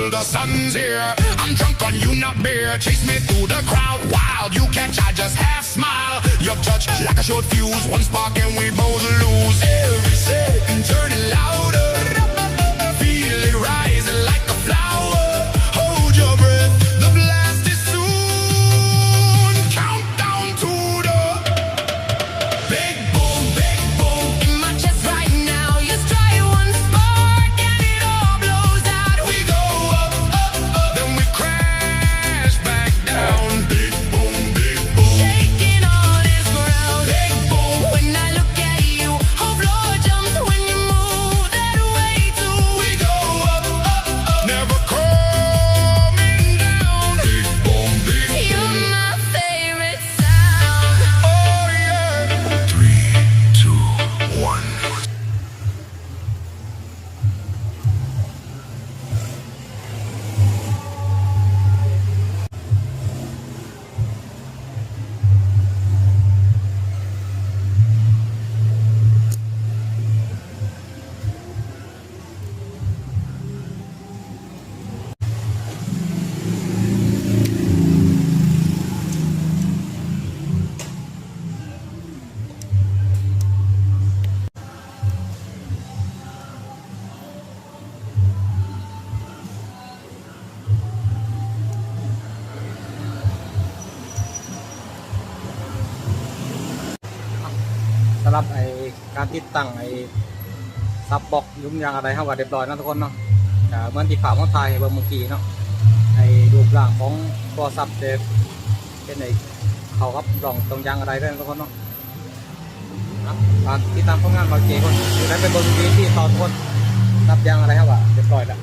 till the sun's here. I'm drunk on you, not beer. Chase me through the crowd, wild. You catch, I just half smile. Your touch like a short fuse. One spark and we both lose. Every second turning louder. Feel it rising like a flower. Hold your breath, the blast is soon. Countdown to the big boom, big boom. In my chest right now, you strike one spark and it all blows out. We go up, up, up, then we crash back down. Big boom, big boom. Shaking all this ground. Big boom. When I look at you, whole floor jumps when you move that way too. We go up, up, up, never coming down. Big boom, big You're boom. my favorite sound. Oh yeah. 3, 2, 1. สำหรับการติดตั้งซับบ็อกยุ่งยางอะไรเท่ากับเรียบร้อยนะทุกคนเนาะเหมือนที่ข่าวของไทยเมื่อกี้เนาะรูปร่างของตัวซับเดฟเป็นเขาครับรองตรงยางอะไรด้วยนะทุกคนเนาะการติดตามผลงานเราเจ๋งคนอยู่ได้เป็นบนวีที่ตอนทุกคนซับยางอะไรเท่ากับเรียบร้อยแล้ว